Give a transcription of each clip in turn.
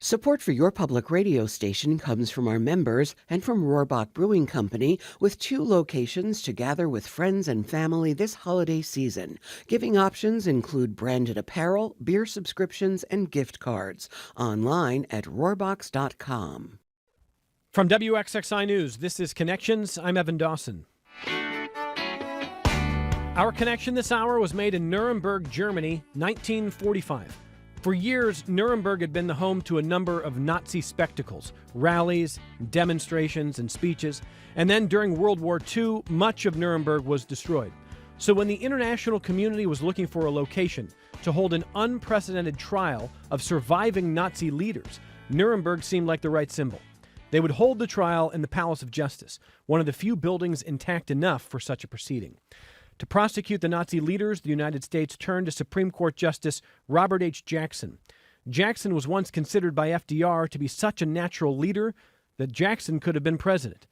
Support for your public radio station comes from our members and from Rohrbach Brewing Company, with 2 locations to gather with friends and family this holiday season. Giving options include branded apparel, beer subscriptions, and gift cards. Online at rohrbachs.com. From WXXI News, this is Connections. I'm Evan Dawson. Our connection this hour was made in Nuremberg, Germany, 1945. For years, Nuremberg had been the home to a number of Nazi spectacles, rallies, demonstrations, and speeches. And then during World War II, much of Nuremberg was destroyed. So when the international community was looking for a location to hold an unprecedented trial of surviving Nazi leaders, Nuremberg seemed like the right symbol. They would hold the trial in the Palace of Justice, one of the few buildings intact enough for such a proceeding. To prosecute the Nazi leaders, the United States turned to Supreme Court Justice Robert H. Jackson. Jackson was once considered by FDR to be such a natural leader that Jackson could have been president.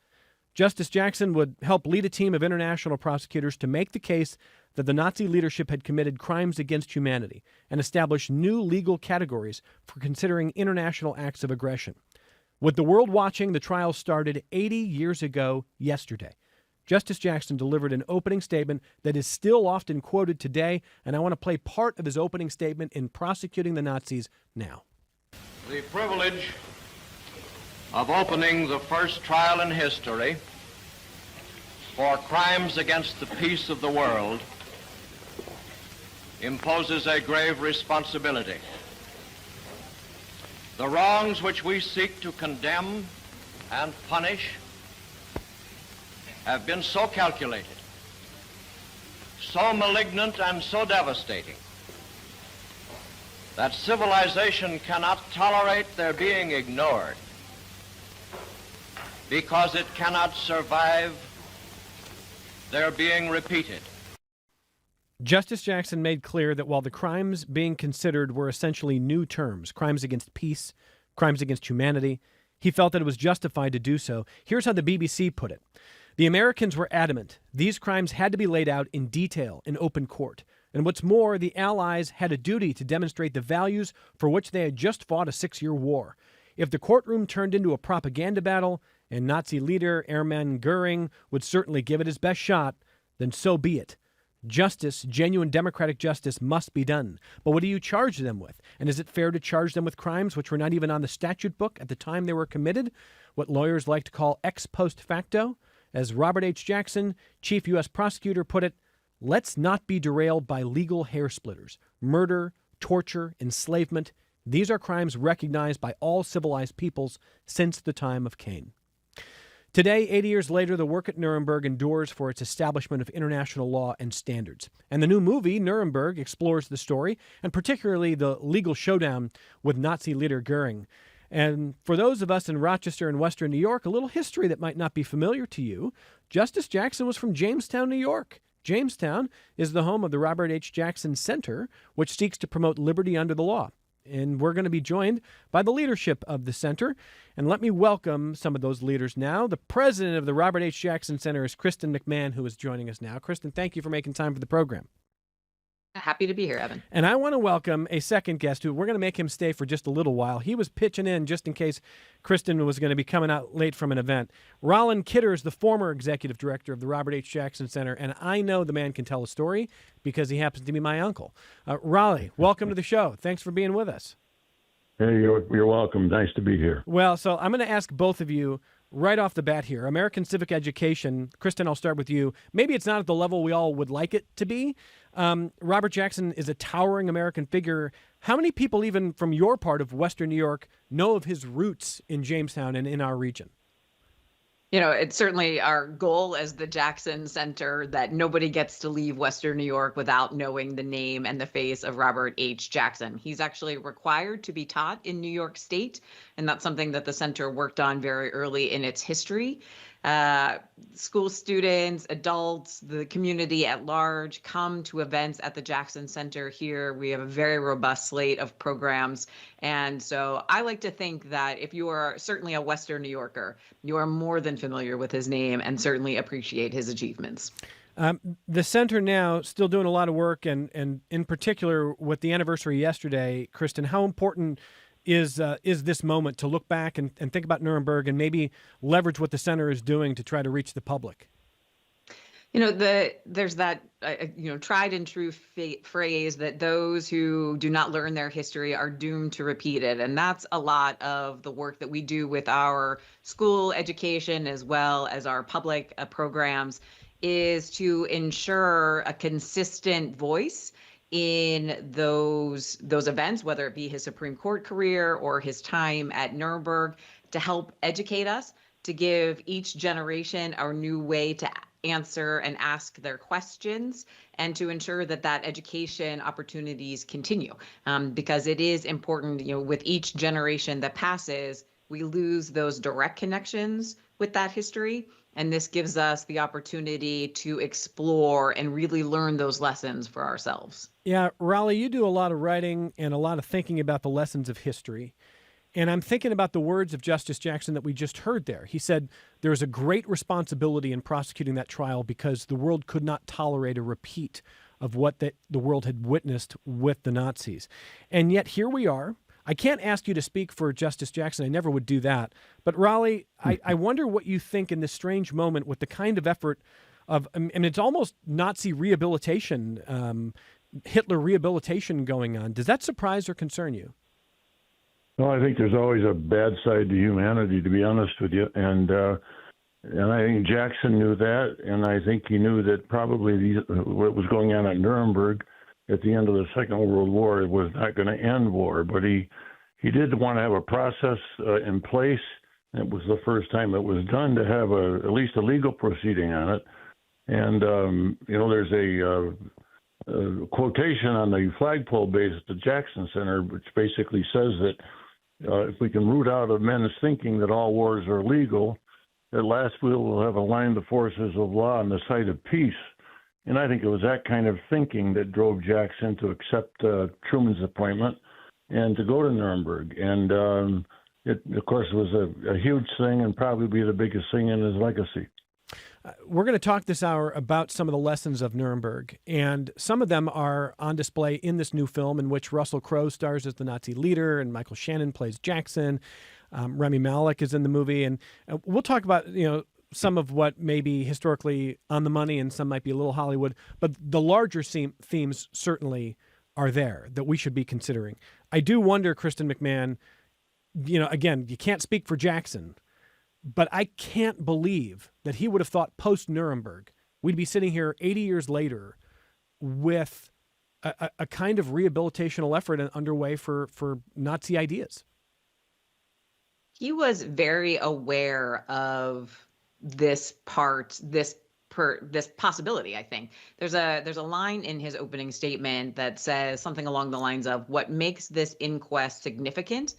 Justice Jackson would help lead a team of international prosecutors to make the case that the Nazi leadership had committed crimes against humanity and establish new legal categories for considering international acts of aggression. With the world watching, the trial started 80 years ago yesterday. Justice Jackson delivered an opening statement that is still often quoted today, and I want to play part of his opening statement in prosecuting the Nazis now. The privilege of opening the first trial in history for crimes against the peace of the world imposes a grave responsibility. The wrongs which we seek to condemn and punish have been so calculated, so malignant and so devastating that civilization cannot tolerate their being ignored because it cannot survive their being repeated. Justice Jackson made clear that while the crimes being considered were essentially new terms, crimes against peace, crimes against humanity, he felt that it was justified to do so. Here's how the BBC put it. The Americans were adamant these crimes had to be laid out in detail in open court. And what's more, the Allies had a duty to demonstrate the values for which they had just fought a 6-year war. If the courtroom turned into a propaganda battle, and Nazi leader Hermann Goering would certainly give it his best shot, then so be it. Justice, genuine democratic justice, must be done. But what do you charge them with? And is it fair to charge them with crimes which were not even on the statute book at the time they were committed? What lawyers like to call ex post facto? As Robert H. Jackson, chief U.S. prosecutor, put it, let's not be derailed by legal hair splitters. Murder, torture, enslavement, these are crimes recognized by all civilized peoples since the time of Cain. Today, 80 years later, the work at Nuremberg endures for its establishment of international law and standards. And the new movie, Nuremberg, explores the story, and particularly the legal showdown with Nazi leader Goering. And for those of us in Rochester and Western New York, a little history that might not be familiar to you. Justice Jackson was from Jamestown, New York. Jamestown is the home of the Robert H. Jackson Center, which seeks to promote liberty under the law. And we're going to be joined by the leadership of the center. And let me welcome some of those leaders now. The president of the Robert H. Jackson Center is Kristan McMahon, who is joining us now. Kristan, thank you for making time for the program. Happy to be here, Evan. And I want to welcome a second guest who we're going to make him stay for just a little while. He was pitching in just in case Kristan was going to be coming out late from an event. Rolland Kidder is the former executive director of the Robert H. Jackson Center, and I know the man can tell a story because he happens to be my uncle. Raleigh, welcome to the show. Thanks for being with us. Hey, you're welcome. Nice to be here. Well, so I'm going to ask both of you right off the bat here. American civic education, Kristan, I'll start with you. Maybe it's not at the level we all would like it to be. Robert Jackson is a towering American figure. How many people, even from your part of Western New York, know of his roots in Jamestown and in our region? You know, it's certainly our goal as the Jackson Center that nobody gets to leave Western New York without knowing the name and the face of Robert H. Jackson. He's actually required to be taught in New York State, and that's something that the center worked on very early in its history. School students, adults, the community at large come to events at the Jackson Center here. We have a very robust slate of programs. And so I like to think that if you are certainly a Western New Yorker, you are more than familiar with his name and certainly appreciate his achievements. The center now still doing a lot of work, and in particular with the anniversary yesterday, Kristan, how important is this moment to look back and think about Nuremberg and maybe leverage what the center is doing to try to reach the public? There's that tried and true phrase that those who do not learn their history are doomed to repeat it, and that's a lot of the work that we do with our school education as well as our public programs, is to ensure a consistent voice in those events, whether it be his Supreme Court career or his time at Nuremberg, to help educate us, to give each generation a new way to answer and ask their questions, and to ensure that education opportunities continue. Because it is important, with each generation that passes, we lose those direct connections with that history. And this gives us the opportunity to explore and really learn those lessons for ourselves. Yeah, Raleigh, you do a lot of writing and a lot of thinking about the lessons of history. And I'm thinking about the words of Justice Jackson that we just heard there. He said there is a great responsibility in prosecuting that trial because the world could not tolerate a repeat of what the world had witnessed with the Nazis. And yet here we are. I can't ask you to speak for Justice Jackson. I never would do that. But Raleigh, I wonder what you think in this strange moment with the kind of effort of, it's almost Nazi rehabilitation, Hitler rehabilitation going on. Does that surprise or concern you? Well, I think there's always a bad side to humanity, to be honest with you, and I think Jackson knew that, and I think he knew that probably what was going on at Nuremberg at the end of the Second World War was not going to end war, but he did want to have a process in place. It was the first time it was done to have at least a legal proceeding on it, and there's a quotation on the flagpole base at the Jackson Center, which basically says that if we can root out of men's thinking that all wars are legal, at last we will have aligned the forces of law on the side of peace. And I think it was that kind of thinking that drove Jackson to accept Truman's appointment and to go to Nuremberg. And it, of course, was a huge thing and probably the biggest thing in his legacy. We're going to talk this hour about some of the lessons of Nuremberg, and some of them are on display in this new film in which Russell Crowe stars as the Nazi leader and Michael Shannon plays Jackson. Rami Malek is in the movie, and we'll talk about some of what may be historically on the money and some might be a little Hollywood, but the larger themes certainly are there that we should be considering. I do wonder, Kristan McMahon, again, you can't speak for Jackson, but I can't believe that he would have thought post-Nuremberg we'd be sitting here 80 years later with a kind of rehabilitational effort underway for Nazi ideas. He was very aware of this possibility, I think. There's a line in his opening statement that says something along the lines of, what makes this inquest significant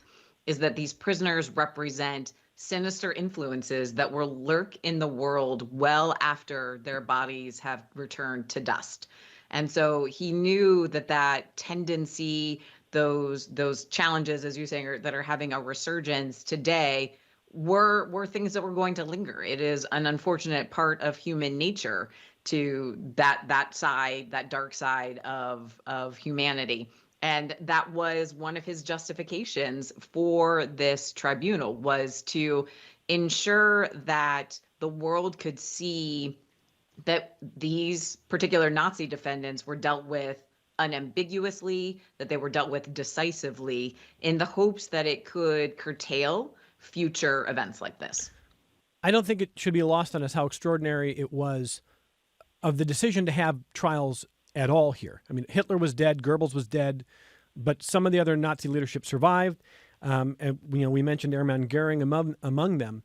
is that these prisoners represent sinister influences that will lurk in the world well after their bodies have returned to dust. And so he knew that tendency, those challenges, as you're saying, that are having a resurgence today, were things that were going to linger. It is an unfortunate part of human nature to that dark side of humanity. And that was one of his justifications for this tribunal, was to ensure that the world could see that these particular Nazi defendants were dealt with unambiguously, that they were dealt with decisively, in the hopes that it could curtail future events like this. I don't think it should be lost on us how extraordinary it was of the decision to have trials at all here. I mean, Hitler was dead, Goebbels was dead, but some of the other Nazi leadership survived. And we mentioned Hermann Goering among them.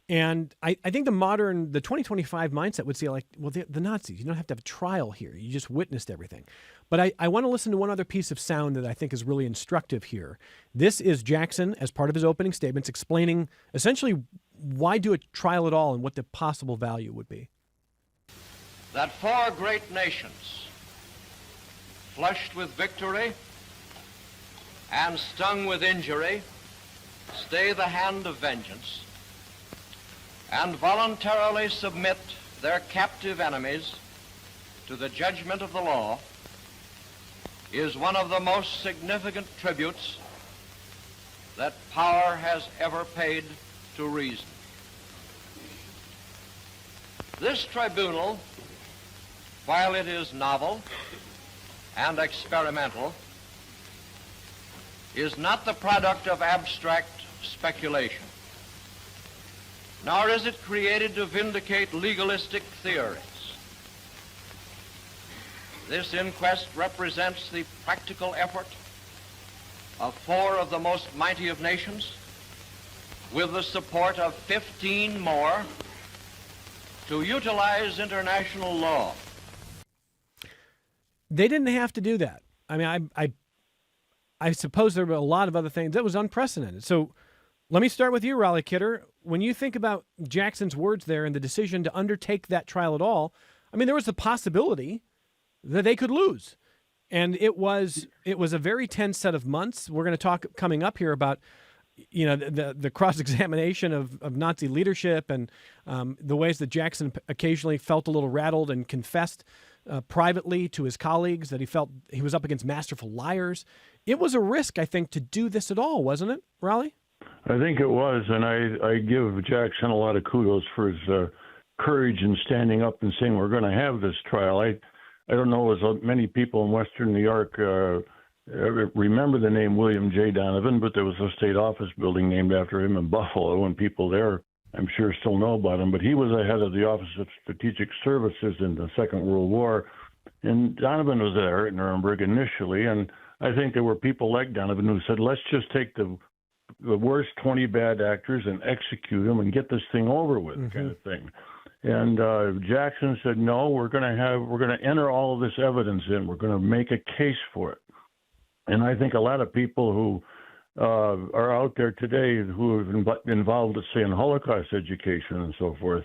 And I think the 2025 mindset would say, like, well, the Nazis, you don't have to have a trial here. You just witnessed everything. But I want to listen to one other piece of sound that I think is really instructive here. This is Jackson, as part of his opening statements, explaining essentially why do a trial at all and what the possible value would be. That four great nations, flushed with victory and stung with injury, stay the hand of vengeance and voluntarily submit their captive enemies to the judgment of the law, is one of the most significant tributes that power has ever paid to reason. This tribunal, while it is novel and experimental, is not the product of abstract speculation, nor is it created to vindicate legalistic theories. This inquest represents the practical effort of 4 of the most mighty of nations, with the support of 15 more, to utilize international law. They didn't have to do that. I mean, I suppose there were a lot of other things. That was unprecedented. So let me start with you, Rolland Kidder. When you think about Jackson's words there and the decision to undertake that trial at all, I mean, there was the possibility that they could lose. And it was a very tense set of months. We're going to talk coming up here about, you know, the cross-examination of Nazi leadership and the ways that Jackson occasionally felt a little rattled and confessed privately to his colleagues that he felt he was up against masterful liars. It was a risk, I think, to do this at all, wasn't it, Raleigh? I think it was, and I give Jackson a lot of kudos for his courage in standing up and saying we're going to have this trial. I don't know as many people in Western New York remember the name William J. Donovan, but there was a state office building named after him in Buffalo, and people there, I'm sure, still know about him. But he was the head of the Office of Strategic Services in the Second World War, and Donovan was there at Nuremberg initially, and I think there were people like Donovan who said, let's just take the worst 20 bad actors and execute them and get this thing over with, kind of thing. And Jackson said, no, we're going to enter all of this evidence in. We're going to make a case for it. And I think a lot of people who are out there today who have been involved, let's say, in Holocaust education and so forth,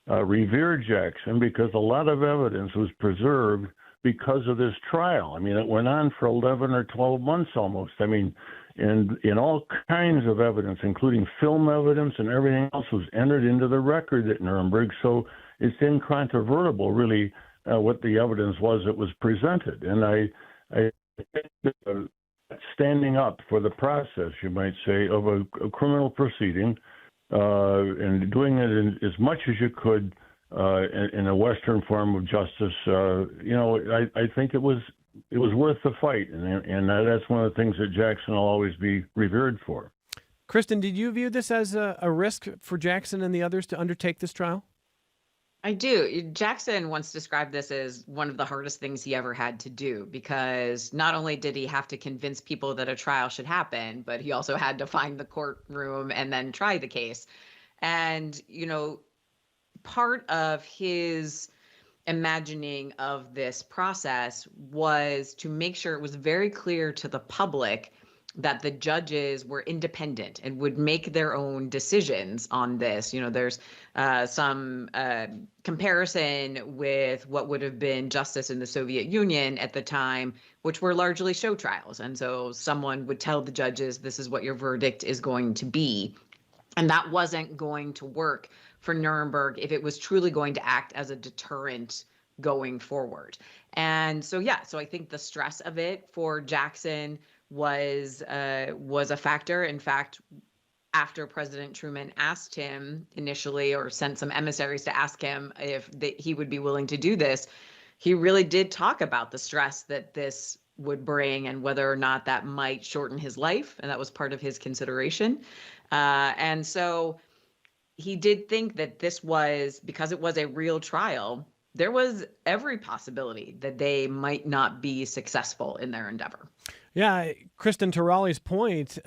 revere Jackson because a lot of evidence was preserved because of this trial. I mean, it went on for 11 or 12 months almost. I mean, and in all kinds of evidence, including film evidence and everything else, was entered into the record at Nuremberg. So it's incontrovertible, really, what the evidence was that was presented. And I think standing up for the process, you might say, of a criminal proceeding and doing it as much as you could in a Western form of justice, I think it was worth the fight, and that's one of the things that Jackson will always be revered for. Kristan, did you view this as a risk for Jackson and the others to undertake this trial? I do. Jackson once described this as one of the hardest things he ever had to do, because not only did he have to convince people that a trial should happen, but he also had to find the courtroom and then try the case. And, part of his imagining of this process was to make sure it was very clear to the public that the judges were independent and would make their own decisions on this. There's some comparison with what would have been justice in the Soviet Union at the time, which were largely show trials. And so someone would tell the judges, this is what your verdict is going to be. And that wasn't going to work for Nuremberg if it was truly going to act as a deterrent going forward. And so I think the stress of it for Jackson was a factor. In fact, after President Truman asked him initially, or sent some emissaries to ask him if he would be willing to do this, he really did talk about the stress that this would bring and whether or not that might shorten his life. And that was part of his consideration. And so he did think that this was, because it was a real trial, there was every possibility that they might not be successful in their endeavor. Yeah, Kristan, to Raleigh's point,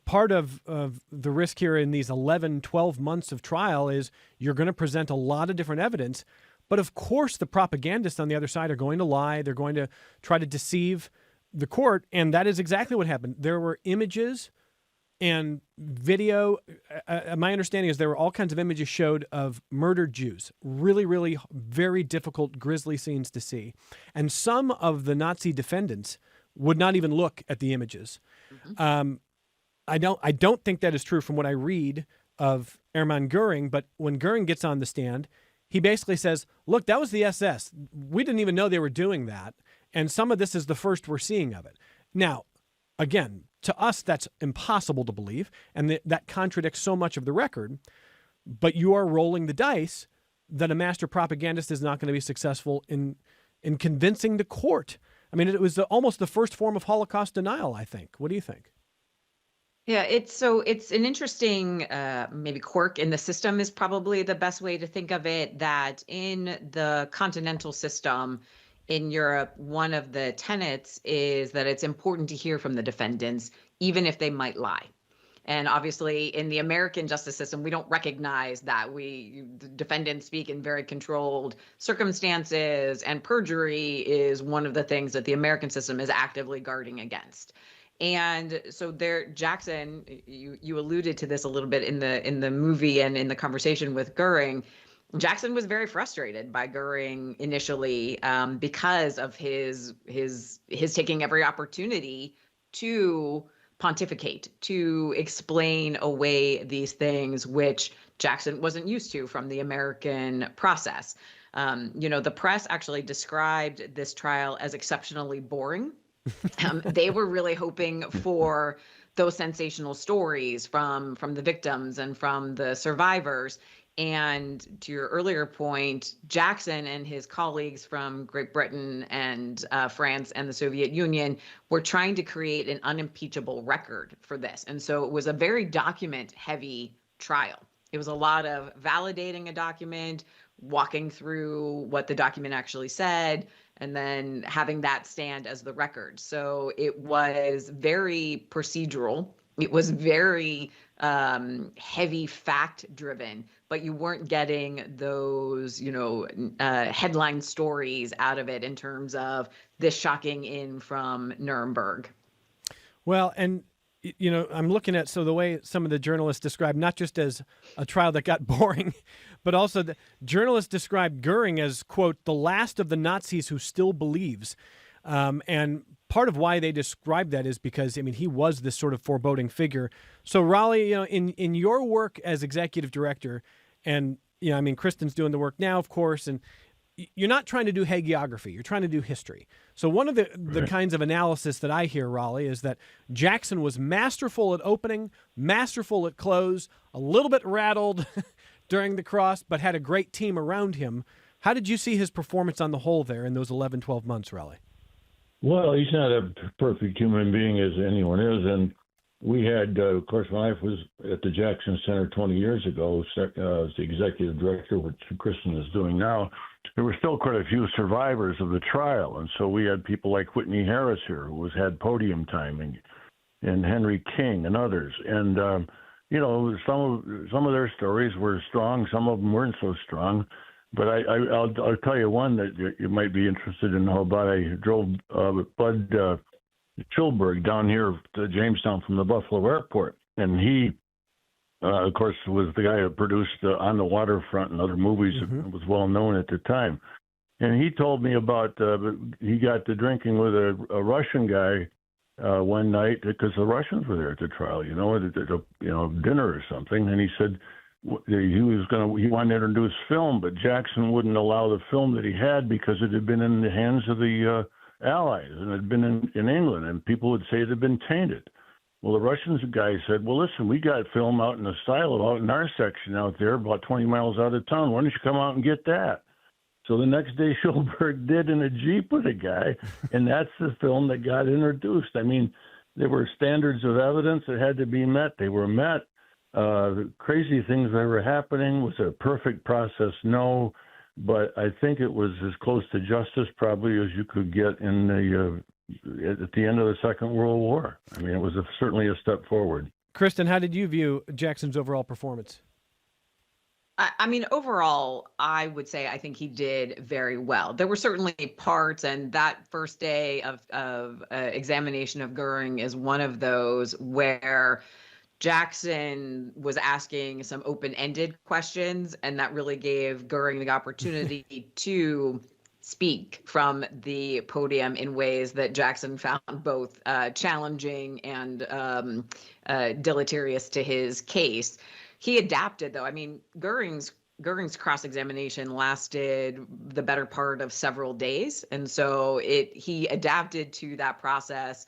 part of the risk here in these 11, 12 months of trial is you're going to present a lot of different evidence. But of course, the propagandists on the other side are going to lie. They're going to try to deceive the court. And that is exactly what happened. There were images and video. My understanding is there were all kinds of images showed of murdered Jews. Really, really very difficult, grisly scenes to see. And some of the Nazi defendants would not even look at the images. Mm-hmm. I don't think that is true from what I read of Hermann Goering, but when Goering gets on the stand, he basically says, look, that was the SS. We didn't even know they were doing that. And some of this is the first we're seeing of it. Now, again, to us, that's impossible to believe, and that contradicts so much of the record. But you are rolling the dice that a master propagandist is not going to be successful in convincing the court. I mean, it was almost the first form of Holocaust denial, I think. What do you think? Yeah, it's an interesting maybe quirk in the system is probably the best way to think of it, that in the continental system in Europe, one of the tenets is that it's important to hear from the defendants, even if they might lie. And obviously, in the American justice system, we don't recognize that. The defendants speak in very controlled circumstances, and perjury is one of the things that the American system is actively guarding against. And so there, Jackson, you alluded to this a little bit in the movie and in the conversation with Goering. Jackson was very frustrated by Goering initially because of his taking every opportunity to pontificate, to explain away these things which Jackson wasn't used to from the American process. The press actually described this trial as exceptionally boring. They were really hoping for those sensational stories from the victims and from the survivors. And to your earlier point, Jackson and his colleagues from Great Britain and France and the Soviet Union were trying to create an unimpeachable record for this. And so it was a very document-heavy trial. It was a lot of validating a document, walking through what the document actually said, and then having that stand as the record. So it was very procedural. It was very heavy fact-driven, but you weren't getting those, headline stories out of it in terms of this shocking in from Nuremberg. Well, and I'm looking at the way some of the journalists described not just as a trial that got boring, but also the journalists described Goering as, quote, the last of the Nazis who still believes. And part of why they described that is because, he was this sort of foreboding figure. So Raleigh, in your work as executive director, and, Kristan's doing the work now, of course, and you're not trying to do hagiography. You're trying to do history. So one of the kinds of analysis that I hear, Raleigh, is that Jackson was masterful at opening, masterful at close, a little bit rattled during the cross, but had a great team around him. How did you see his performance on the whole there in those 11, 12 months, Raleigh? Well, he's not a perfect human being as anyone is. And we had, of course, when I was at the Jackson Center 20 years ago, as the executive director, which Kristan is doing now, there were still quite a few survivors of the trial. And so we had people like Whitney Harris here, who had podium timing, and Henry King and others. And, some of their stories were strong. Some of them weren't so strong. But I'll tell you one that you might be interested in how about. I drove Bud Chilberg down here to Jamestown from the Buffalo airport. And he, of course, was the guy who produced On the Waterfront and other movies that was well known at the time. And he told me about he got to drinking with a Russian guy one night because the Russians were there at the trial, at dinner or something. And he said he wanted to introduce film, but Jackson wouldn't allow the film that he had because it had been in the hands of the Allies and it had been in England, and people would say it had been tainted. Well, the Russians guy said, well, listen, we got film out in the silo out in our section out there about 20 miles out of town. Why don't you come out and get that? So the next day, Schulberg did in a Jeep with a guy, and that's the film that got introduced. There were standards of evidence that had to be met. They were met. The crazy things that were happening. Was it a perfect process? No. But I think it was as close to justice probably as you could get at the end of the Second World War. It was certainly a step forward. Kristan, how did you view Jackson's overall performance? Overall, I would say I think he did very well. There were certainly parts, and that first day of examination of Goering is one of those where Jackson was asking some open-ended questions, and that really gave Goering the opportunity to speak from the podium in ways that Jackson found both challenging and deleterious to his case. He adapted, though. Goering's cross-examination lasted the better part of several days, and so he adapted to that process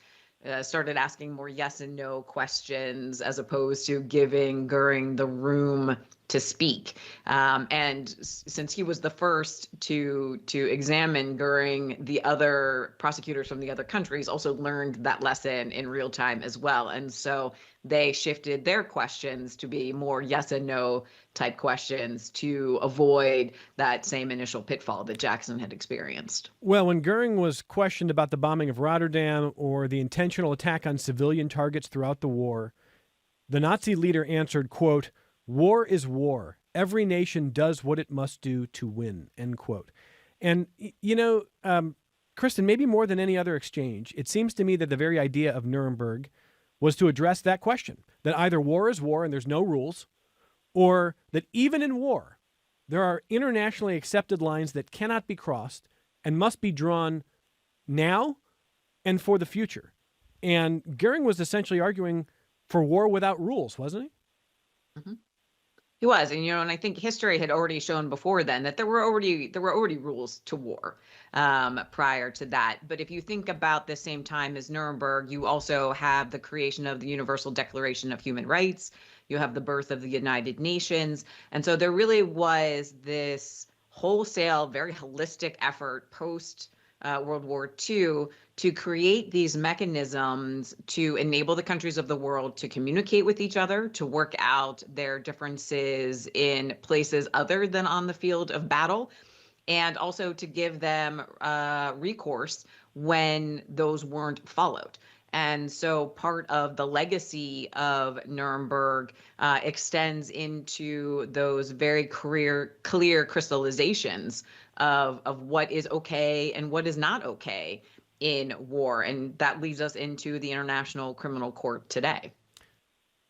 started asking more yes and no questions as opposed to giving Goering the room to speak. Since he was the first to examine Goering, the other prosecutors from the other countries also learned that lesson in real time as well. And so they shifted their questions to be more yes and no type questions to avoid that same initial pitfall that Jackson had experienced. Well, when Goering was questioned about the bombing of Rotterdam or the intentional attack on civilian targets throughout the war, the Nazi leader answered, quote, "War is war. Every nation does what it must do to win," end quote. And, Kristan, maybe more than any other exchange, it seems to me that the very idea of Nuremberg was to address that question, that either war is war and there's no rules, or that even in war, there are internationally accepted lines that cannot be crossed and must be drawn now and for the future. And Goering was essentially arguing for war without rules, wasn't he? Mm-hmm. He was, and and I think history had already shown before then that there were already rules to war prior to that. But if you think about the same time as Nuremberg, you also have the creation of the Universal Declaration of Human Rights. You have the birth of the United Nations, and so there really was this wholesale, very holistic effort post World War II to create these mechanisms to enable the countries of the world to communicate with each other, to work out their differences in places other than on the field of battle, and also to give them recourse when those weren't followed. And so part of the legacy of Nuremberg extends into those very clear crystallizations of what is okay and what is not okay in war. And that leads us into the International Criminal Court today.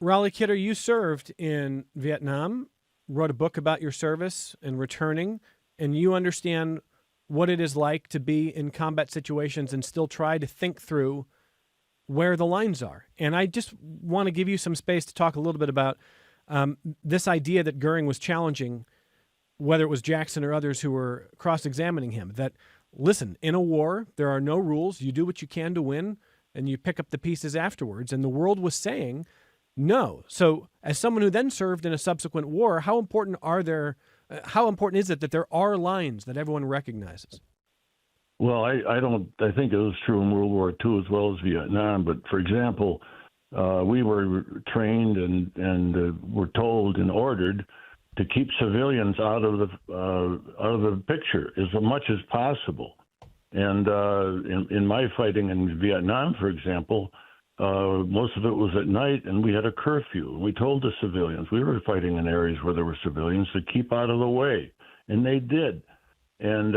Rolland Kidder, you served in Vietnam, wrote a book about your service and returning, and you understand what it is like to be in combat situations and still try to think through where the lines are. And I just want to give you some space to talk a little bit about this idea that Goering was challenging, whether it was Jackson or others who were cross-examining him, that, listen, in a war, there are no rules. You do what you can to win, and you pick up the pieces afterwards. And the world was saying no. So as someone who then served in a subsequent war, how important is it that there are lines that everyone recognizes? Well, I think it was true in World War II as well as Vietnam. But for example, we were trained and were told and ordered to keep civilians out of the picture as much as possible. And in my fighting in Vietnam, for example, most of it was at night, and we had a curfew. We told the civilians, we were fighting in areas where there were civilians, to keep out of the way, and they did. And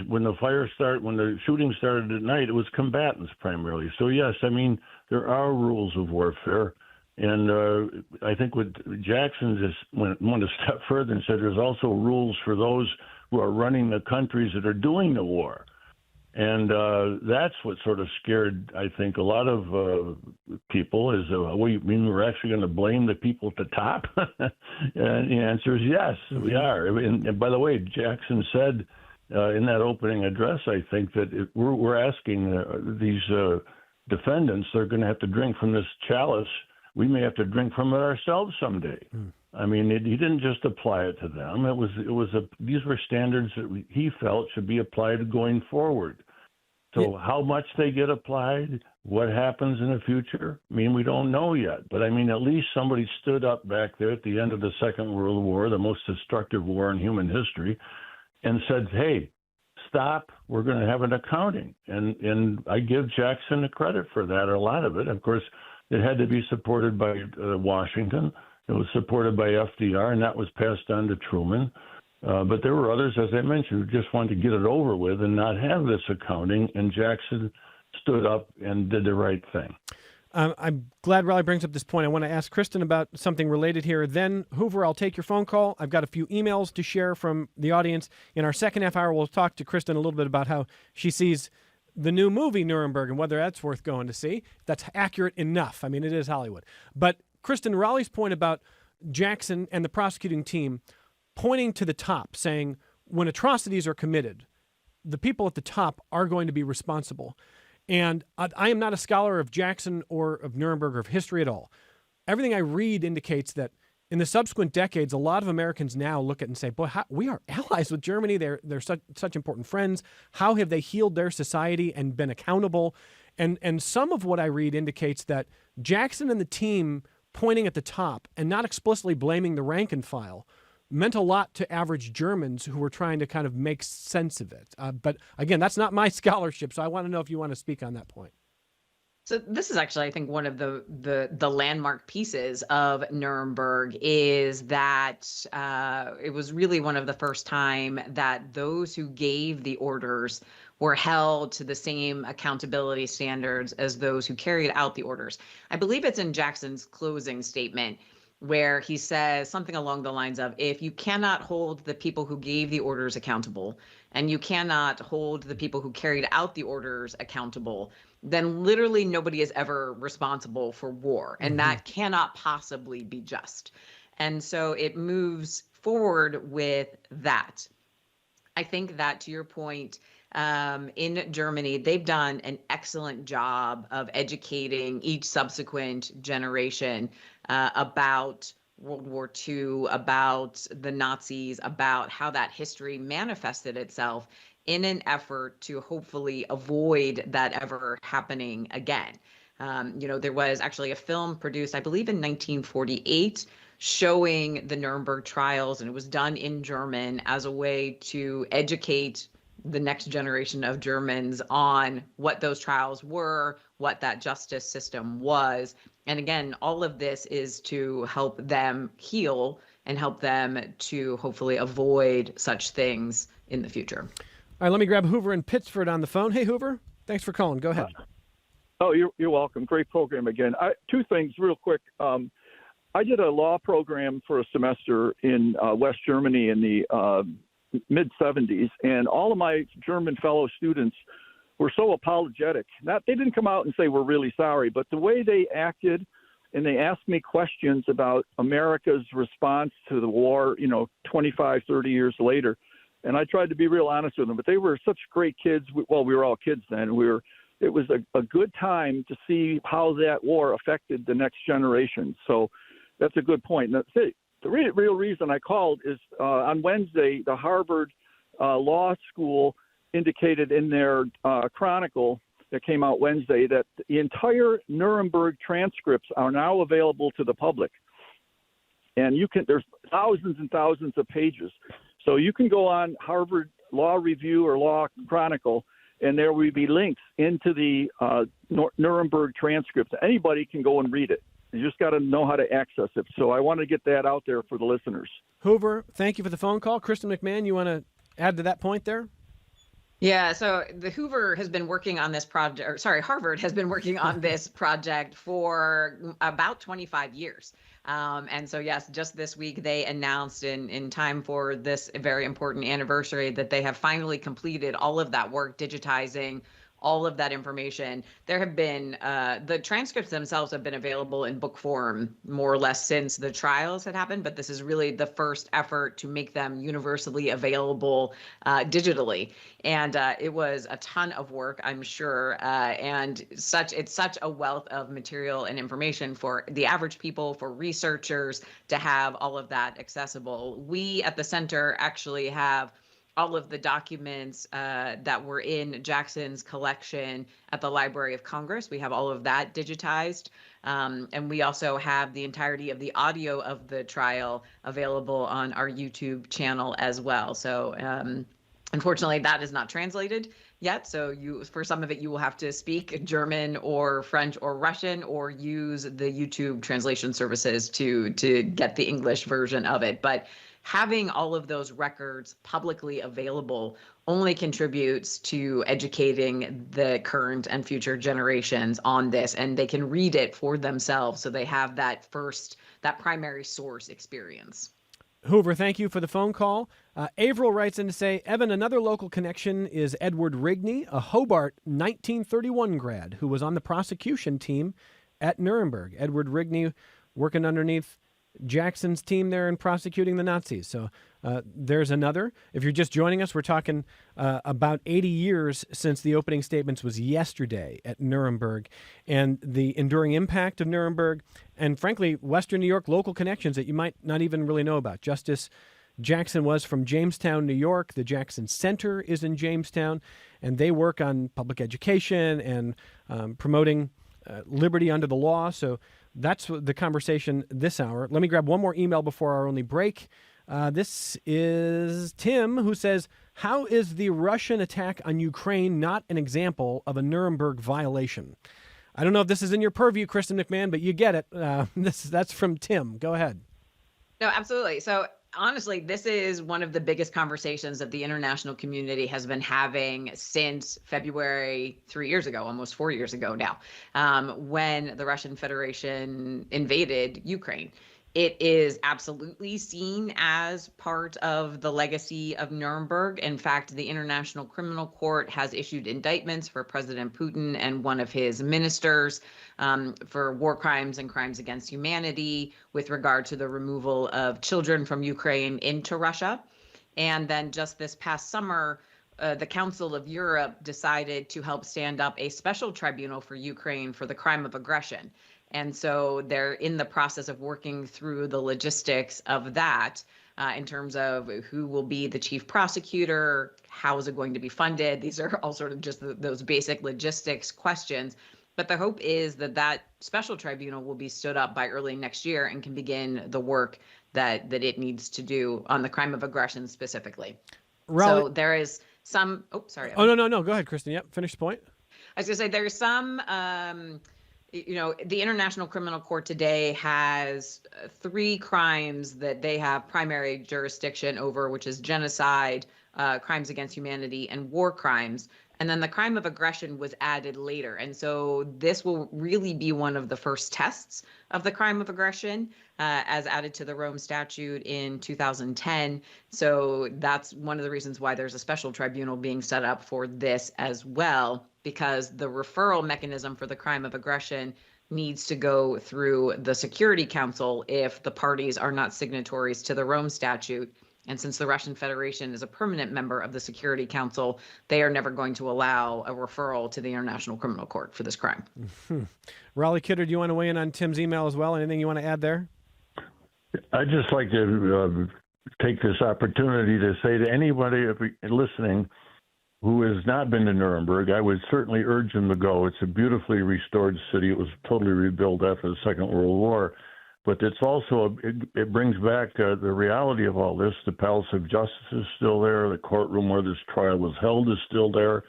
when the shooting started at night, it was combatants primarily. So yes, I mean, there are rules of warfare. And I think what Jackson just went a step further and said there's also rules for those who are running the countries that are doing the war. And that's what sort of scared, I think, a lot of people is, you mean we're actually going to blame the people at the top? And the answer is yes, we are. And by the way, Jackson said in that opening address, I think, that we're asking these defendants, they're going to have to drink from this chalice. We may have to drink from it ourselves someday. I mean, he didn't just apply it to them. These were standards that he felt should be applied going forward. So how much they get applied, what happens in the future, I mean, we don't know yet. But I mean, at least somebody stood up back there at the end of the Second World War, the most destructive war in human history, and said, hey, stop, we're going to have an accounting. And I give Jackson the credit for that, a lot of it. Of course, it had to be supported by Washington. It was supported by FDR, and that was passed on to Truman. But there were others, as I mentioned, who just wanted to get it over with and not have this accounting, and Jackson stood up and did the right thing. I'm glad Rolland brings up this point. I want to ask Kristan about something related here. Then, Hoover, I'll take your phone call. I've got a few emails to share from the audience. In our second half hour, we'll talk to Kristan a little bit about how she sees the new movie Nuremberg and whether that's worth going to see. That's accurate enough. I mean, it is Hollywood. But Kristan, Raleigh's point about Jackson and the prosecuting team pointing to the top, saying when atrocities are committed, the people at the top are going to be responsible. And I am not a scholar of Jackson or of Nuremberg or of history at all. Everything I read indicates that in the subsequent decades, a lot of Americans now look at it and say, boy, we are allies with Germany. They're such important friends. How have they healed their society and been accountable? And some of what I read indicates that Jackson and the team pointing at the top and not explicitly blaming the rank and file meant a lot to average Germans who were trying to kind of make sense of it. But again, that's not my scholarship, so I want to know if you want to speak on that point. So this is actually, I think, one of the landmark pieces of Nuremberg is that it was really one of the first time that those who gave the orders were held to the same accountability standards as those who carried out the orders. I believe it's in Jackson's closing statement where he says something along the lines of, if you cannot hold the people who gave the orders accountable, and you cannot hold the people who carried out the orders accountable, then literally nobody is ever responsible for war. And that cannot possibly be just. And so it moves forward with that. I think that, to your point, in Germany, they've done an excellent job of educating each subsequent generation about World War II, about the Nazis, about how that history manifested itself in an effort to hopefully avoid that ever happening again. There was actually a film produced, I believe, in 1948 showing the Nuremberg trials, and it was done in German as a way to educate the next generation of Germans on what those trials were, what that justice system was. And again, all of this is to help them heal and help them to hopefully avoid such things in the future. All right, let me grab Hoover in Pittsford on the phone. Hey, Hoover, thanks for calling. Go ahead. Oh, you're welcome. Great program again. Two things real quick. I did a law program for a semester in West Germany in the mid-'70s, and all of my German fellow students were so apologetic. They didn't come out and say we're really sorry, but the way they acted, and they asked me questions about America's response to the war, 25, 30 years later, and I tried to be real honest with them. But they were such great kids. Well, we were all kids then. It was a good time to see how that war affected the next generation. So that's a good point. And the real reason I called is on Wednesday, the Harvard Law School indicated in their chronicle that came out Wednesday that the entire Nuremberg transcripts are now available to the public. And there's thousands and thousands of pages. So you can go on Harvard Law Review or Law Chronicle, and there will be links into the Nuremberg transcripts. Anybody can go and read it. You just got to know how to access it. So I want to get that out there for the listeners. Hoover, thank you for the phone call. Kristan McMahon, you want to add to that point there? Yeah, so Harvard has been working on this project for about 25 years. And so, yes, just this week they announced in time for this very important anniversary that they have finally completed all of that work, digitizing all of that information. There have been, the transcripts themselves have been available in book form more or less since the trials had happened, but this is really the first effort to make them universally available digitally. And it was a ton of work, I'm sure, and it's such a wealth of material and information for the average people, for researchers to have all of that accessible. We at the center actually have all of the documents that were in Jackson's collection at the Library of Congress. We have all of that digitized. And we also have the entirety of the audio of the trial available on our YouTube channel as well. So unfortunately, that is not translated yet. So for some of it, you will have to speak German or French or Russian or use the YouTube translation services to get the English version of it. But having all of those records publicly available only contributes to educating the current and future generations on this, and they can read it for themselves so they have that primary source experience. Hoover, thank you for the phone call. Averill writes in to say, Evan, another local connection is Edward Rigney, a Hobart 1931 grad who was on the prosecution team at Nuremberg. Edward Rigney working underneath Jackson's team there in prosecuting the Nazis. So there's another. If you're just joining us, we're talking about 80 years since the opening statements was yesterday at Nuremberg, and the enduring impact of Nuremberg, and frankly, Western New York local connections that you might not even really know about. Justice Jackson was from Jamestown, New York. The Jackson Center is in Jamestown, and they work on public education and promoting liberty under the law. So that's the conversation this hour. Let me grab one more email before our only break. This is Tim, who says, how is the Russian attack on Ukraine not an example of a Nuremberg violation? I don't know if this is in your purview, Kristan McMahon, but you get it. That's from Tim. Go ahead. No, absolutely. So honestly, this is one of the biggest conversations that the international community has been having since February 3 years ago, almost 4 years ago now, when the Russian Federation invaded Ukraine. It is absolutely seen as part of the legacy of Nuremberg. In fact, the International Criminal Court has issued indictments for President Putin and one of his ministers for war crimes and crimes against humanity with regard to the removal of children from Ukraine into Russia. And then just this past summer, the Council of Europe decided to help stand up a special tribunal for Ukraine for the crime of aggression. And so they're in the process of working through the logistics of that in terms of who will be the chief prosecutor, how is it going to be funded. These are all sort of just those basic logistics questions. But the hope is that that special tribunal will be stood up by early next year and can begin the work that it needs to do on the crime of aggression specifically. So there is some, Oh, no. Go ahead, Kristan. Yep, finish the point. I was going to say there's some, the International Criminal Court today has 3 crimes that they have primary jurisdiction over, which is genocide, crimes against humanity, and war crimes. And then the crime of aggression was added later. And so this will really be one of the first tests of the crime of aggression as added to the Rome Statute in 2010. So that's one of the reasons why there's a special tribunal being set up for this as well, because the referral mechanism for the crime of aggression needs to go through the Security Council if the parties are not signatories to the Rome Statute. And since the Russian Federation is a permanent member of the Security Council, they are never going to allow a referral to the International Criminal Court for this crime. Mm-hmm. Rolland Kidder, do you want to weigh in on Tim's email as well? Anything you want to add there? I'd just like to take this opportunity to say to anybody listening who has not been to Nuremberg, I would certainly urge them to go. It's a beautifully restored city. It was totally rebuilt after the Second World War. But it's also, it brings back the reality of all this. The Palace of Justice is still there. The courtroom where this trial was held is still there.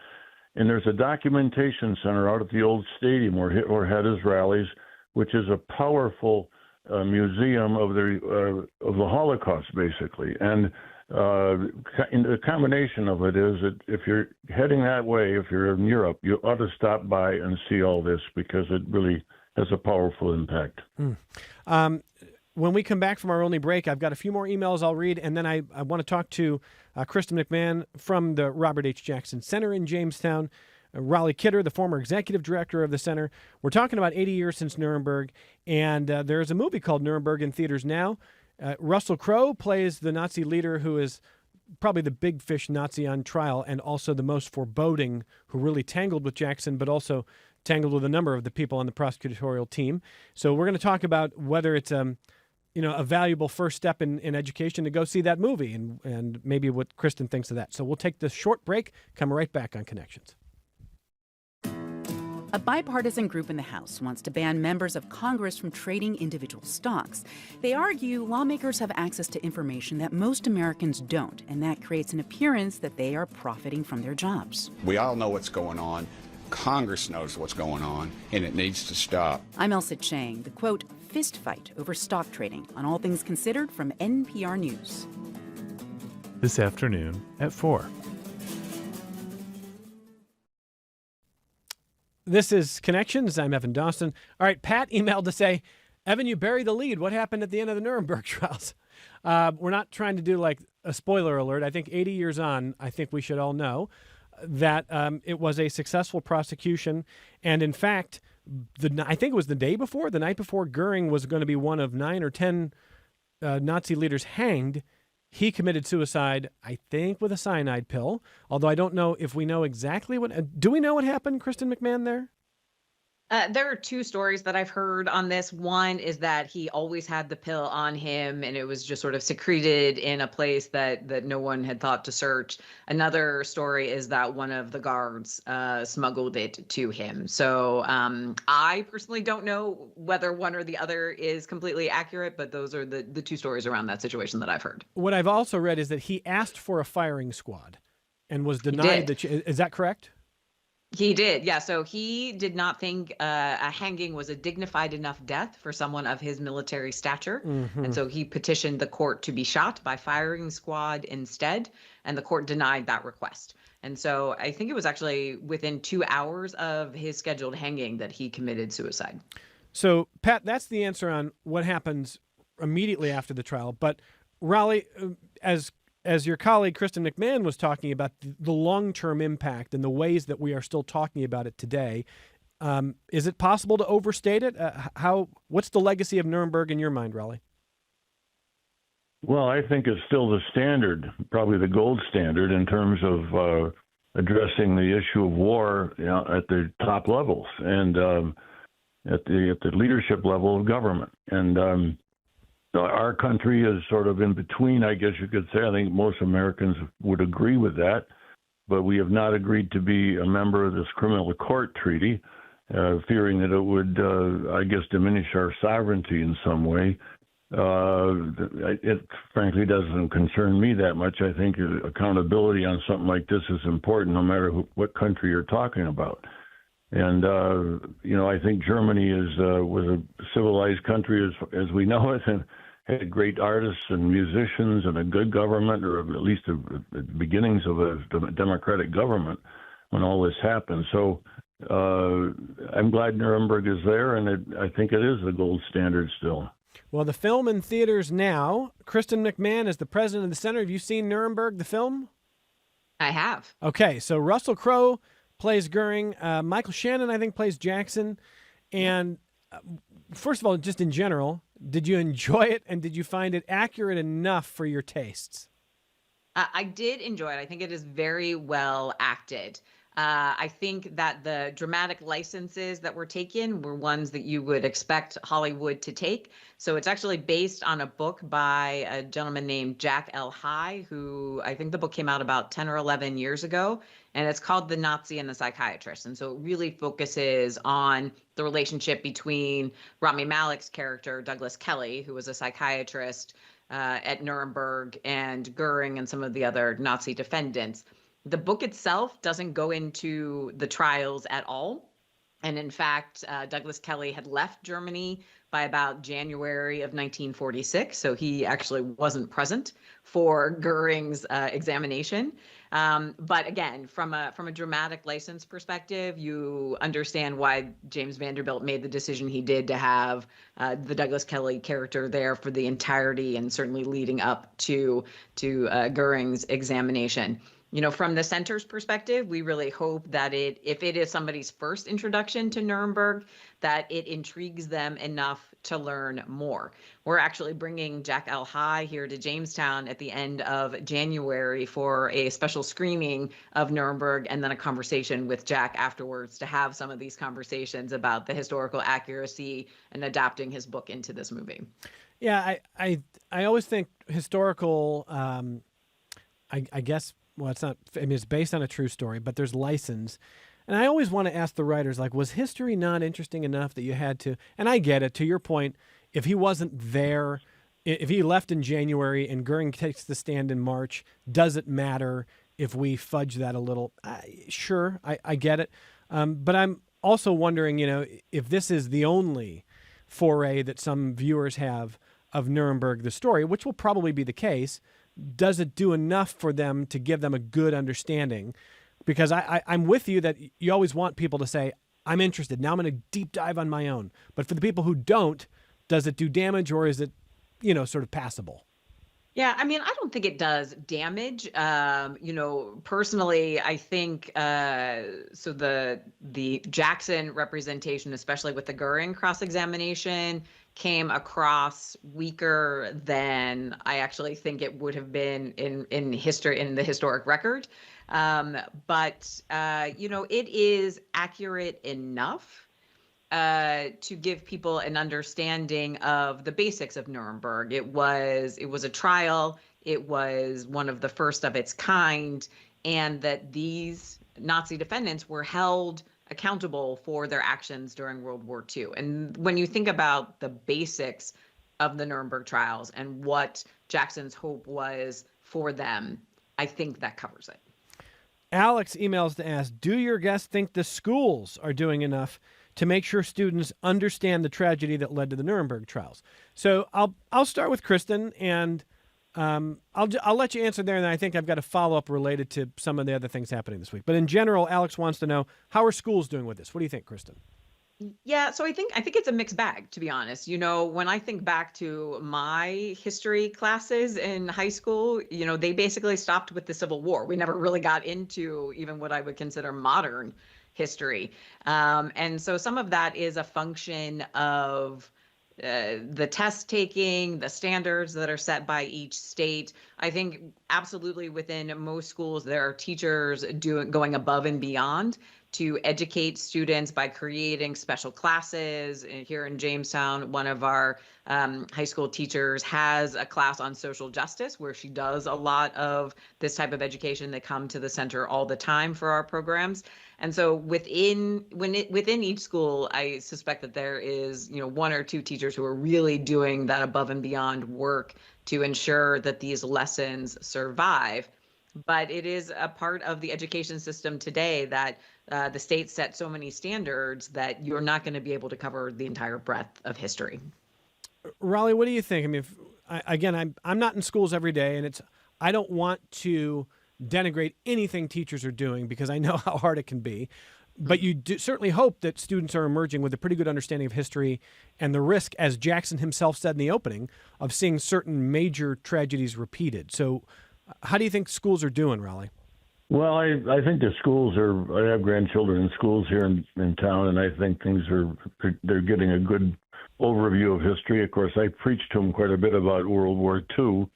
And there's a documentation center out at the old stadium where Hitler had his rallies, which is a powerful museum of the Holocaust, basically. And the combination of it is that if you're heading that way, if you're in Europe, you ought to stop by and see all this because it really has a powerful impact. When we come back from our only break, I've got a few more emails I'll read, and then I want to talk to Kristan McMahon from the Robert H. Jackson Center in Jamestown, Rolland Kidder, the former executive director of the center. We're talking about 80 years since Nuremberg, and there's a movie called Nuremberg in theaters now. Russell Crowe plays the Nazi leader who is probably the big fish Nazi on trial and also the most foreboding, who really tangled with Jackson, but also tangled with a number of the people on the prosecutorial team. So we're going to talk about whether it's a valuable first step in education to go see that movie and maybe what Kristan thinks of that. So we'll take this short break, come right back on Connections. A bipartisan group in the House wants to ban members of Congress from trading individual stocks. They argue lawmakers have access to information that most Americans don't, and that creates an appearance that they are profiting from their jobs. We all know what's going on. Congress knows what's going on, and it needs to stop. I'm Elsa Chang, the quote, fist fight over stock trading on All Things Considered from NPR News. This afternoon at 4. This is Connections. I'm Evan Dawson. All right, Pat emailed to say, Evan, you buried the lead. What happened at the end of the Nuremberg trials? We're not trying to do like a spoiler alert. I think 80 years on, I think we should all know that it was a successful prosecution. And in fact, I think it was the night before Goering was going to be one of 9 or 10 Nazi leaders hanged, he committed suicide, I think, with a cyanide pill. Although I don't know if we know exactly what. Do we know what happened, Kristan McMahon, there? There are two stories that I've heard on this. One is that he always had the pill on him and it was just sort of secreted in a place that no one had thought to search. Another story is that one of the guards smuggled it to him. So I personally don't know whether one or the other is completely accurate, but those are the two stories around that situation that I've heard. What I've also read is that he asked for a firing squad and was denied. Is that correct? He did, yeah. So he did not think a hanging was a dignified enough death for someone of his military stature. And so he petitioned the court to be shot by firing squad instead, and the court denied that request. And so I think it was actually within 2 hours of his scheduled hanging that he committed suicide. So, Pat, that's the answer on what happens immediately after the trial. But Raleigh, as your colleague Kristan McMahon was talking about the long-term impact and the ways that we are still talking about it today, is it possible to overstate it? What's the legacy of Nuremberg in your mind, Raleigh? Well, I think it's still the standard, probably the gold standard in terms of addressing the issue of war, at the top levels and at the leadership level of government. And our country is sort of in between, I guess you could say. I think most Americans would agree with that, but we have not agreed to be a member of this criminal court treaty, fearing that it would, I guess, diminish our sovereignty in some way. It frankly doesn't concern me that much. I think accountability on something like this is important, no matter what country you're talking about. And I think Germany was a civilized country as we know it, and had great artists and musicians and a good government, or at least the beginnings of a democratic government when all this happened. So I'm glad Nuremberg is there, and I think it is the gold standard still. Well, the film in theaters now. Kristan McMahon is the president of the center. Have you seen Nuremberg, the film? I have. Okay, so Russell Crowe plays Goering. Michael Shannon, I think, plays Jackson. And first of all, just in general, did you enjoy it, and did you find it accurate enough for your tastes? I did enjoy it. I think it is very well acted. I think that the dramatic licenses that were taken were ones that you would expect Hollywood to take. So it's actually based on a book by a gentleman named Jack L. High, who I think the book came out about 10 or 11 years ago. And it's called The Nazi and the Psychiatrist. And so it really focuses on the relationship between Rami Malek's character, Douglas Kelly, who was a psychiatrist at Nuremberg, and Goering and some of the other Nazi defendants. The book itself doesn't go into the trials at all. And in fact, Douglas Kelly had left Germany by about January of 1946. So he actually wasn't present for Goering's examination. But again, from a dramatic license perspective, you understand why James Vanderbilt made the decision he did to have the Douglas Kelly character there for the entirety, and certainly leading up to Goering's examination. From the center's perspective, we really hope that if it is somebody's first introduction to Nuremberg, that it intrigues them enough to learn more. We're actually bringing Jack L. High here to Jamestown at the end of January for a special screening of Nuremberg, and then a conversation with Jack afterwards to have some of these conversations about the historical accuracy and adapting his book into this movie. Yeah, I always think historical, I guess, well, it's not, I mean, it's based on a true story, but there's license. And I always want to ask the writers, was history not interesting enough that you had to, and I get it, to your point, if he wasn't there, if he left in January and Goering takes the stand in March, does it matter if we fudge that a little? Sure, I get it. But I'm also wondering, if this is the only foray that some viewers have of Nuremberg, the story, which will probably be the case, does it do enough for them to give them a good understanding? Because I'm with you that you always want people to say, I'm interested. Now I'm going to deep dive on my own. But for the people who don't, does it do damage, or is it, sort of passable? Yeah, I mean, I don't think it does damage. Personally, I think so the Jackson representation, especially with the Goering cross-examination, came across weaker than I actually think it would have been in history, in the historic record. But it is accurate enough to give people an understanding of the basics of Nuremberg. It was a trial. It was one of the first of its kind, and that these Nazi defendants were held accountable for their actions during World War II. And when you think about the basics of the Nuremberg trials and what Jackson's hope was for them, I think that covers it. Alex emails to ask, do your guests think the schools are doing enough to make sure students understand the tragedy that led to the Nuremberg trials? So I'll start with Kristan, and I'll let you answer there, and then I think I've got a follow-up related to some of the other things happening this week. But in general, Alex wants to know, how are schools doing with this? What do you think, Kristan? Yeah, so I think it's a mixed bag, to be honest. When I think back to my history classes in high school, they basically stopped with the Civil War. We never really got into even what I would consider modern history. And so some of that is a function of the test taking, the standards that are set by each state. I think absolutely within most schools, there are teachers going above and beyond to educate students by creating special classes. Here in Jamestown, one of our high school teachers has a class on social justice where she does a lot of this type of education. They come to the center all the time for our programs. And so within each school, I suspect that there is, one or two teachers who are really doing that above and beyond work to ensure that these lessons survive. But it is a part of the education system today that the state set so many standards that you're not going to be able to cover the entire breadth of history. Raleigh, what do you think? I mean, I'm not in schools every day, and I don't want to denigrate anything teachers are doing because I know how hard it can be. But you certainly hope that students are emerging with a pretty good understanding of history and the risk, as Jackson himself said in the opening, of seeing certain major tragedies repeated. So how do you think schools are doing, Raleigh? Well, I think the schools I have grandchildren in schools here in town, and I think they're getting a good overview of history. Of course, I preached to them quite a bit about World War II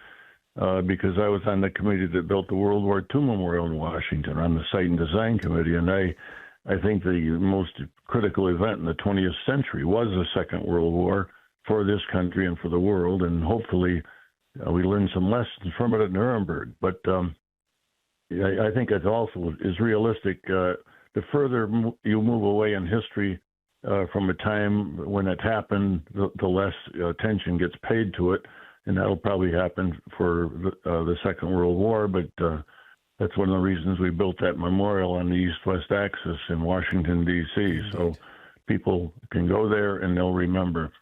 because I was on the committee that built the World War II Memorial in Washington, on the Site and Design Committee. And I think the most critical event in the 20th century was the Second World War for this country and for the world. And hopefully we learned some lessons from it at Nuremberg. But I think it also is realistic. The further you move away in history from a time when it happened, the less attention gets paid to it. And that'll probably happen for the Second World War. But that's one of the reasons we built that memorial on the east-west axis in Washington, D.C., so people can go there and they'll remember.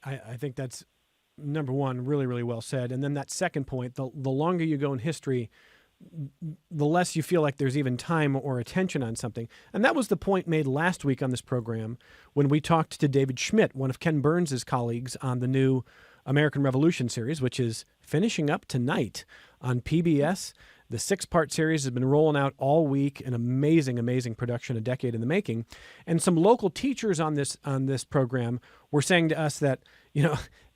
I think that's, number one, really, really well said. And then that second point, the longer you go in history, the less you feel like there's even time or attention on something. And that was the point made last week on this program when we talked to David Schmidt, one of Ken Burns' colleagues on the new American Revolution series, which is finishing up tonight on PBS. The 6-part series has been rolling out all week, an amazing, amazing production, a decade in the making. And some local teachers on this program were saying to us that,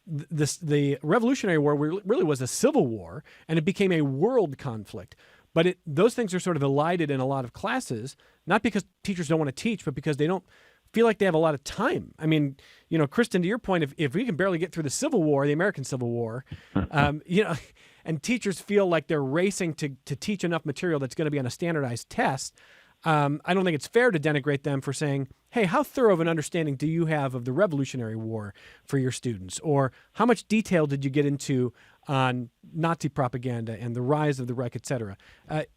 the Revolutionary War really was a civil war, and it became a world conflict. But those things are sort of elided in a lot of classes, not because teachers don't want to teach, but because they don't feel like they have a lot of time. I mean, Kristan, to your point, if we can barely get through the Civil War, the American Civil War, and teachers feel like they're racing to teach enough material that's going to be on a standardized test, I don't think it's fair to denigrate them for saying, hey, how thorough of an understanding do you have of the Revolutionary War for your students? Or how much detail did you get into on Nazi propaganda and the rise of the Reich, et cetera?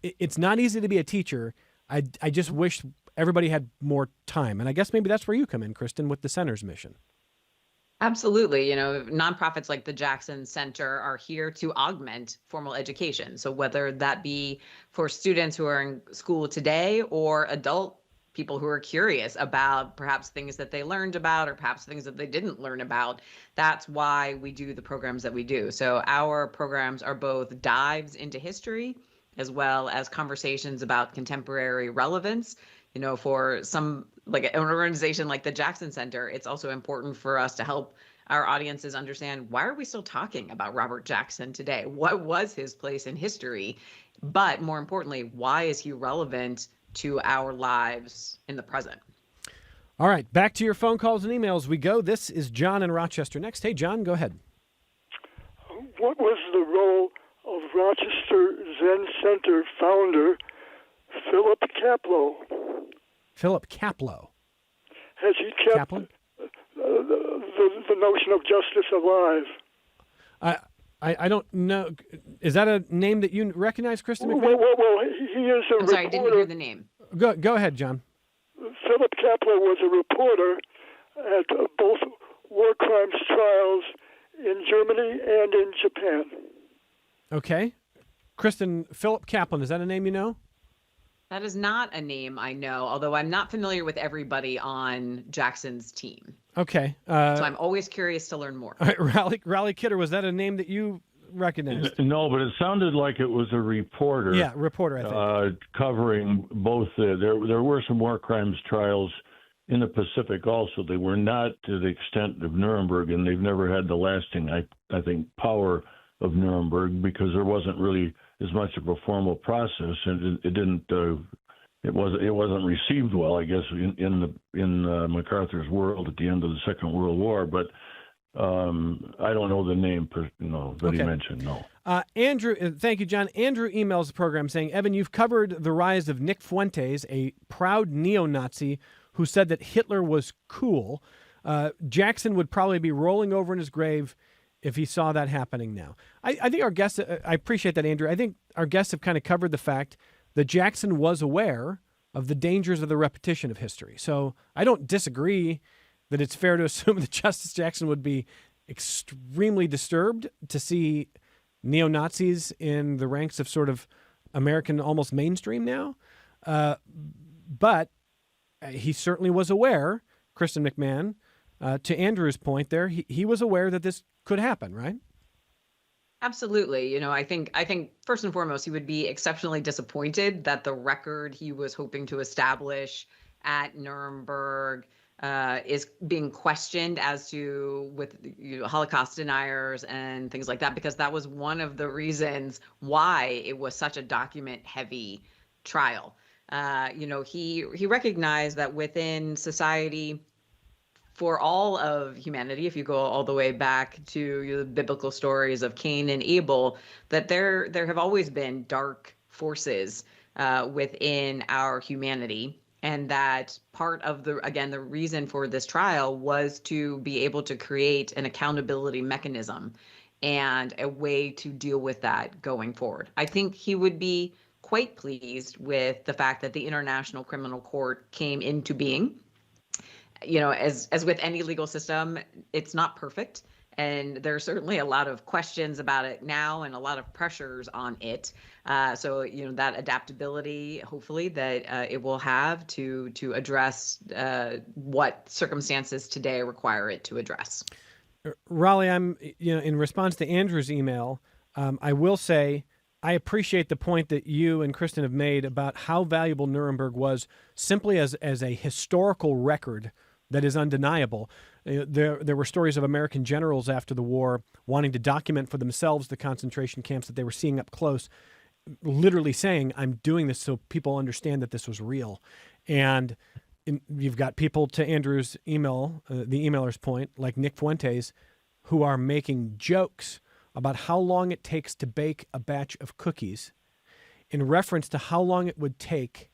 It's not easy to be a teacher. I just wish everybody had more time. And I guess maybe that's where you come in, Kristan, with the center's mission. Absolutely. Nonprofits like the Jackson Center are here to augment formal education. So whether that be for students who are in school today or adult people who are curious about perhaps things that they learned about or perhaps things that they didn't learn about, that's why we do the programs that we do. So our programs are both dives into history as well as conversations about contemporary relevance. For some, like an organization like the Jackson Center, it's also important for us to help our audiences understand, why are we still talking about Robert Jackson today? What was his place in history? But more importantly, why is he relevant to our lives in the present? All right, back to your phone calls and emails we go. This is John in Rochester next. Hey, John, go ahead. What was the role of Rochester Zen Center founder Philip Kaplow? Philip Kaplow. Has he kept Kaplan? the notion of justice alive? I don't know. Is that a name that you recognize, Kristan McMahon? Well, he is a I'm sorry, I didn't hear the name. Go ahead, John. Philip Kaplow was a reporter at both war crimes trials in Germany and in Japan. Okay. Kristan, Philip Kaplan, is that a name you know? That is not a name I know, although I'm not familiar with everybody on Jackson's team. Okay. So I'm always curious to learn more. All right, Rolland Kidder, was that a name that you recognized? No, but it sounded like it was a reporter. Yeah, reporter, I think. Covering both. There were some war crimes trials in the Pacific also. They were not to the extent of Nuremberg, and they've never had the lasting, I think, power of Nuremberg, because there wasn't really as much of a formal process, and it wasn't received well, I guess, in MacArthur's world at the end of the Second World War. But I don't know the name that he mentioned. No. Andrew, thank you, John. Andrew emails the program saying, Evan, you've covered the rise of Nick Fuentes, a proud neo-Nazi who said that Hitler was cool. Jackson would probably be rolling over in his grave if he saw that happening now. I think our guests, I appreciate that, Andrew. I think our guests have kind of covered the fact that Jackson was aware of the dangers of the repetition of history. So I don't disagree that it's fair to assume that Justice Jackson would be extremely disturbed to see neo-Nazis in the ranks of sort of American almost mainstream now. But he certainly was aware, Kristan McMahon, to Andrew's point there, he was aware that this could happen, right? Absolutely. I think first and foremost, he would be exceptionally disappointed that the record he was hoping to establish at Nuremberg is being questioned as to with Holocaust deniers and things like that, because that was one of the reasons why it was such a document-heavy trial. He recognized that within society, for all of humanity, if you go all the way back to the biblical stories of Cain and Abel, that there have always been dark forces within our humanity, and that part of the reason for this trial was to be able to create an accountability mechanism and a way to deal with that going forward. I think he would be quite pleased with the fact that the International Criminal Court came into being. As with any legal system, it's not perfect. And there's certainly a lot of questions about it now and a lot of pressures on it. So that adaptability, hopefully, that it will have to address what circumstances today require it to address. Raleigh, I'm in response to Andrew's email, I will say I appreciate the point that you and Kristan have made about how valuable Nuremberg was simply as a historical record that is undeniable. There were stories of American generals after the war wanting to document for themselves the concentration camps that they were seeing up close, literally saying, I'm doing this so people understand that this was real. And you've got people, to Andrew's email, the emailer's point, like Nick Fuentes, who are making jokes about how long it takes to bake a batch of cookies in reference to how long it would take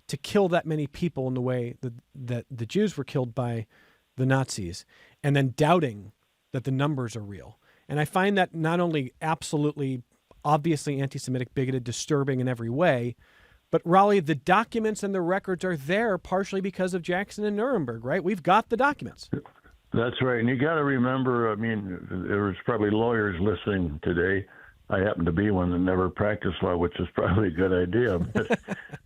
to kill that many people in the way that the Jews were killed by the Nazis, and then doubting that the numbers are real. And I find that not only absolutely obviously anti-Semitic, bigoted, disturbing in every way, but Raleigh, the documents and the records are there partially because of Jackson and Nuremberg, right? We've got the documents. That's right. And you got to remember, there was probably lawyers listening today. I happen to be one that never practiced law, which is probably a good idea. But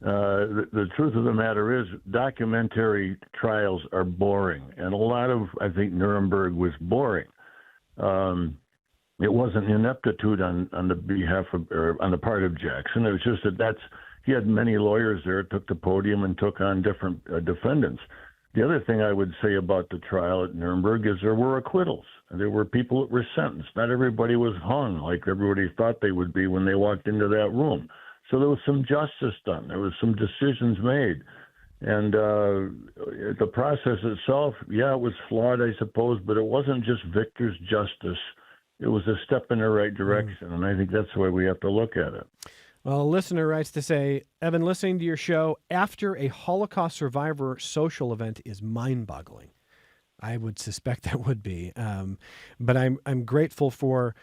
the truth of the matter is documentary trials are boring. And a lot of, I think, Nuremberg was boring. It wasn't ineptitude on the behalf of, or on the part of Jackson. It was just that he had many lawyers there, took the podium and took on different defendants. The other thing I would say about the trial at Nuremberg is there were acquittals. There were people that were sentenced. Not everybody was hung like everybody thought they would be when they walked into that room. So there was some justice done. There was some decisions made. And the process itself, yeah, it was flawed, I suppose, but it wasn't just victor's justice. It was a step in the right direction, and I think that's the way we have to look at it. Well, a listener writes to say, Evan, listening to your show after a Holocaust survivor social event is mind-boggling. I would suspect that would be. But I'm grateful for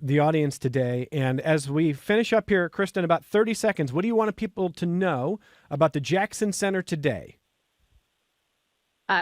the audience today. And as we finish up here, Kristan, about 30 seconds, what do you want people to know about the Jackson Center today?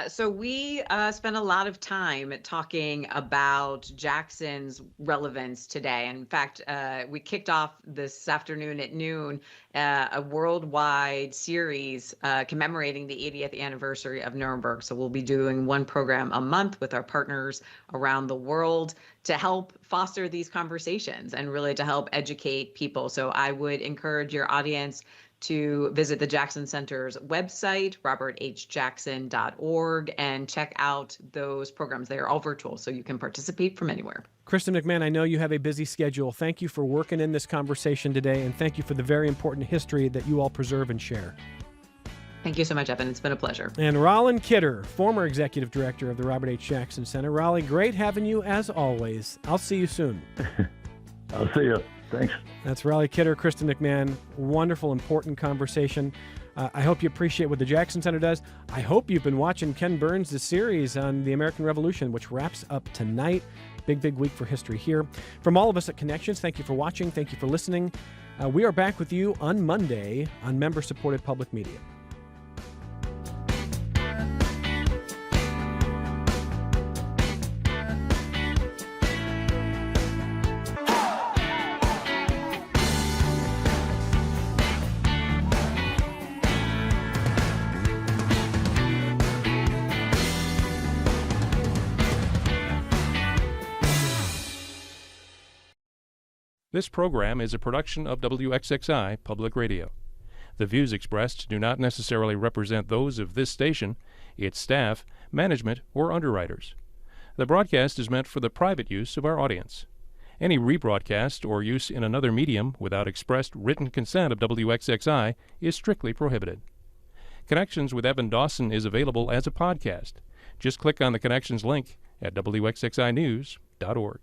So we spent a lot of time talking about Jackson's relevance today. In fact, we kicked off this afternoon at noon a worldwide series commemorating the 80th anniversary of Nuremberg. So we'll be doing one program a month with our partners around the world to help foster these conversations and really to help educate people. So I would encourage your audience to visit the Jackson Center's website, roberthjackson.org, and check out those programs. They are all virtual, so you can participate from anywhere. Kristan McMahon, I know you have a busy schedule. Thank you for working in this conversation today, and thank you for the very important history that you all preserve and share. Thank you so much, Evan. It's been a pleasure. And Rolland Kidder, former executive director of the Robert H. Jackson Center. Raleigh, great having you as always. I'll see you soon. I'll see you. Thanks. That's Rolland Kidder, Kristan McMahon. Wonderful, important conversation. I hope you appreciate what the Jackson Center does. I hope you've been watching Ken Burns' series on the American Revolution, which wraps up tonight. Big week for history here. From all of us at Connections, thank you for watching. Thank you for listening. We are back with you on Monday on member-supported public media. This program is a production of WXXI Public Radio. The views expressed do not necessarily represent those of this station, its staff, management, or underwriters. The broadcast is meant for the private use of our audience. Any rebroadcast or use in another medium without expressed written consent of WXXI is strictly prohibited. Connections with Evan Dawson is available as a podcast. Just click on the Connections link at WXXInews.org.